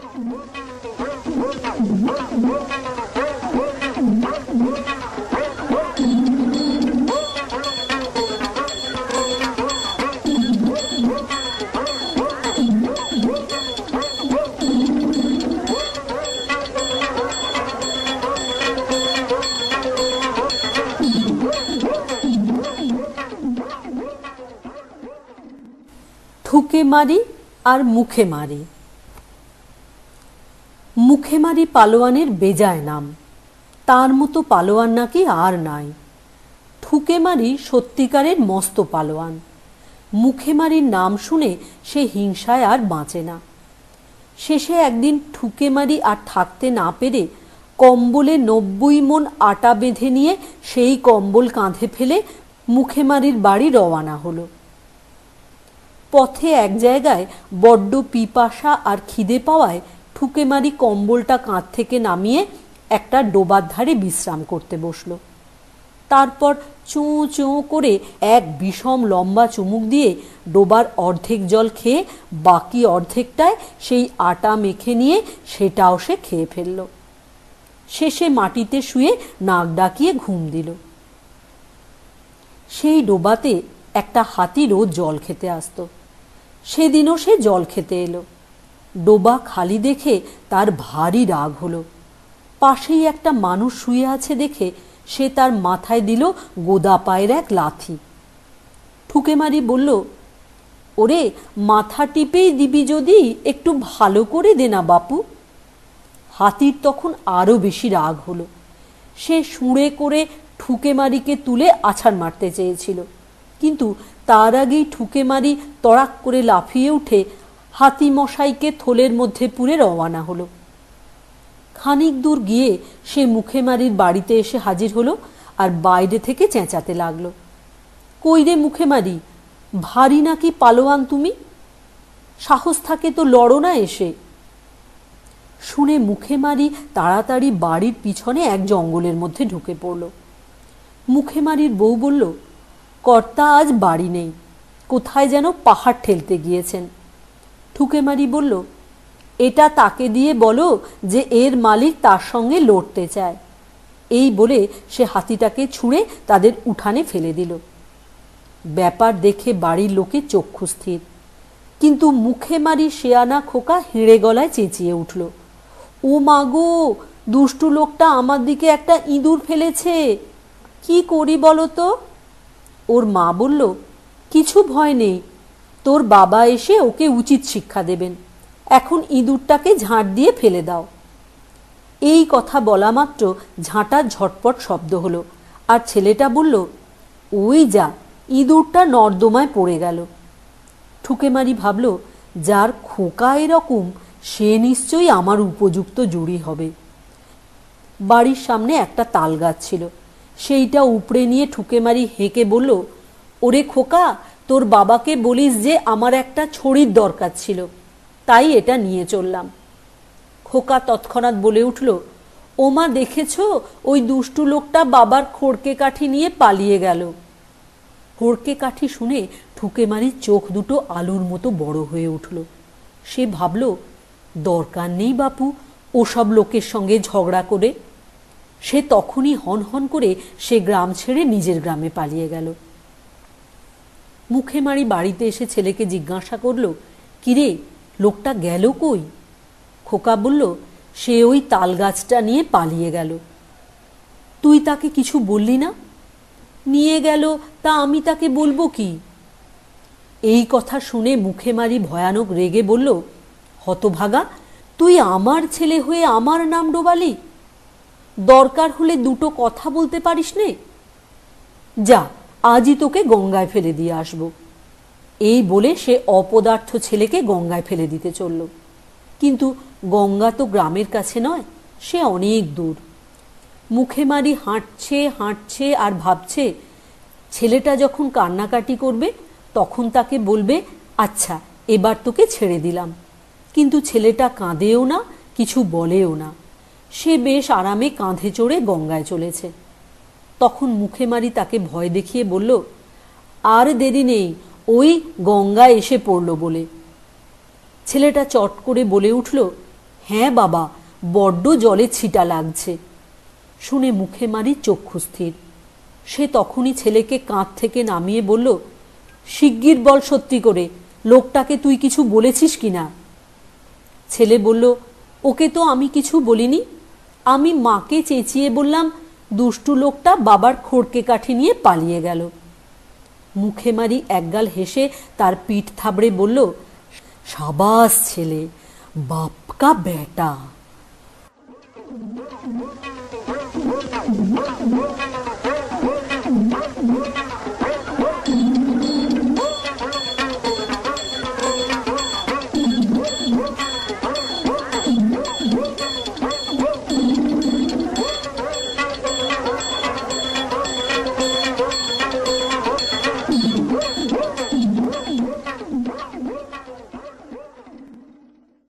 ঠুকে মারি আর মুখে মারি। মুখে মারি পালোয়ানের বেজায় নাম, তার মতো পালোয়ান নাকি আর নাই। ঠুকে মারি সত্যিকারের মস্ত পালোয়ান। মুখে মারির নাম শুনে সে হিংসায় আর বাঁচে না। শেষে একদিন ঠুকে মারি আর থাকতে না পেরে কম্বলে 90 মণ আটা বেঁধে নিয়ে সেই কম্বল কাঁধে ফেলে মুখে মারির বাড়ি রওয়ানা হলো। পথে এক জায়গায় বড্ড পিপাসা আর খিদে পাওয়ায় ঠুকে মারি কম্বলটা কাঁধ থেকে নামিয়ে একটা ডোবার ধারে বিশ্রাম করতে বসল। তারপর চোঁ চোঁ করে এক বিষম লম্বা চুমুক দিয়ে ডোবার অর্ধেক জল খেয়ে বাকি অর্ধেকটায় সেই আটা মেখে নিয়ে সেটাও সে খেয়ে ফেলল। শেষে মাটিতে শুয়ে নাক ডাকিয়ে ঘুম দিল। সেই ডোবাতে একটা হাতি রোজ জল খেতে আসতো। সেদিনও সে জল খেতে এলো। ডোবা খালি দেখে তার ভারী রাগ হলো। পাশেই একটা মানুষ শুয়ে আছে দেখে সে তার মাথায় দিল গোদা পায়ের এক লাথি। ঠুকে মারি বলল, ওরে মাথা টিপেই দিবি যদি একটু ভালো করে দে না বাপু। হাতির তখন আরো বেশি রাগ হলো। সে সুঁড়ে করে ঠুকে মারিকে তুলে আছাড় মারতে চেয়েছিল, কিন্তু তার আগেই ঠুকে মারি তড়াক করে লাফিয়ে উঠে হাতি মশাইকে থলের মধ্যে পুরে রওয়ানা হলো। খানিক দূর গিয়ে সে মুখে মারির বাড়িতে এসে হাজির হলো আর বাইরে থেকে চেঁচাতে লাগলো, কই রে মুখে মারি, ভারী নাকি পালোয়ান তুমি? সাহস থাকে তো লড়ো না এসে। শুনে মুখে মারি তাড়াতাড়ি বাড়ির পিছনে এক জঙ্গলের মধ্যে ঢুকে পড়ল। মুখে মারির বউ বলল, কর্তা আজ বাড়ি নেই, কোথায় যেন পাহাড় ঠেলতে গিয়েছেন। ঠুকে মারি বলল, এটা তাকে দিয়ে বলো যে এর মালিক তার সঙ্গে লড়তে চায়। এই বলে সে হাতিটাকে ছুঁড়ে তাদের উঠানে ফেলে দিল। ব্যাপার দেখে বাড়ির লোকে চক্ষু স্থির, কিন্তু মুখে মারি শেয়ানা খোকা হেঁড়ে গলায় চেঁচিয়ে উঠল, ও মাগো, দুষ্টু লোকটা আমার দিকে একটা ইঁদুর ফেলেছে, কি করি বলো তো? ওর মা বলল, কিছু ভয় নেই, তোর বাবা এসে ওকে উচিত শিক্ষা দেবেন, এখন ইঁদুরটাকে ঝাঁট দিয়ে ফেলে দাও। এই কথা বলা মাত্র ঝাঁটার ঝটপট শব্দ হলো, আর ছেলেটা বলল, ওই যা, ইঁদুরটা নর্দমায় পড়ে গেল। ঠুকে মারি ভাবল, যার খোকা এরকম সে নিশ্চয়ই আমার উপযুক্ত জুড়ি হবে। বাড়ির সামনে একটা তাল গাছ ছিল, সেইটা উপড়ে নিয়ে ঠুকে মারি হেঁকে বলল, ওরে খোকা, তোর বাবাকে বলিস যে আমার একটা ছড়ির দরকার ছিল, তাই এটা নিয়ে চললাম। খোকা তৎক্ষণাৎ বলে উঠল, ওমা দেখেছ, ওই দুষ্টু লোকটা বাবার খড়কে কাঠি নিয়ে পালিয়ে গেল। খড়কে কাঠি শুনে ঠুকে মারির চোখ দুটো আলুর মতো বড় হয়ে উঠল। সে ভাবল, দরকার নেই বাপু ওসব লোকের সঙ্গে ঝগড়া করে। সে তখনই হন হন করে সে গ্রাম ছেড়ে নিজের গ্রামে পালিয়ে গেল। মুখে মারি বাড়িতে এসে ছেলেকে জিজ্ঞাসা করল, কিরে, লোকটা গেল কই? খোকা বলল, সে ওই তাল গাছটা নিয়ে পালিয়ে গেল। তুই তাকে কিছু বললি না? নিয়ে গেল তা আমি তাকে বলবো কি? এই কথা শুনে মুখে মারি ভয়ানক রেগে বলল, হতভাগা, তুই আমার ছেলে হয়ে আমার নাম ডোবালি? দরকার হলে দুটো কথা বলতে পারিস নে? যা, আজই তোকে গঙ্গায় ফেলে দিয়ে আসবো। এই বলে সে অপদার্থ ছেলেকে গঙ্গায় ফেলে দিতে চলল। কিন্তু গঙ্গা তো গ্রামের কাছে নয়, সে অনেক দূর। মুখে মারি হাঁটছে হাঁটছে আর ভাবছে, ছেলেটা যখন কান্নাকাটি করবে তখন তাকে বলবে, আচ্ছা এবার তোকে ছেড়ে দিলাম। কিন্তু ছেলেটা কাঁদেও না, কিছু বলেও না। সে বেশ আরামে কাঁধে চড়ে গঙ্গায় চলেছে। তখন মুখে মারি তাকে ভয় দেখিয়ে বলল, আর দেরি নেই, ওই গঙ্গায় এসে পড়ল বলে। ছেলেটা চট করে বলে উঠল, হ্যাঁ বাবা, বড্ড জলে ছিটা লাগছে। শুনে মুখেমারি চক্ষু স্থির। সে তখনই ছেলেকে কাঁধ থেকে নামিয়ে বলল, শিগগির বল সত্যি করে, লোকটাকে তুই কিছু বলেছিস কিনা? ছেলে বলল, ওকে তো আমি কিছু বলিনি। আমি মাকে চেঁচিয়ে বললাম, দুষ্টু লোকটা বাবার খড়কে কাঠি নিয়ে পালিয়ে গেল। মুখেমারি একগাল হেসে তার পিঠ থাবড়ে বলল, সাবাস ছেলে, বাপকা বেটা।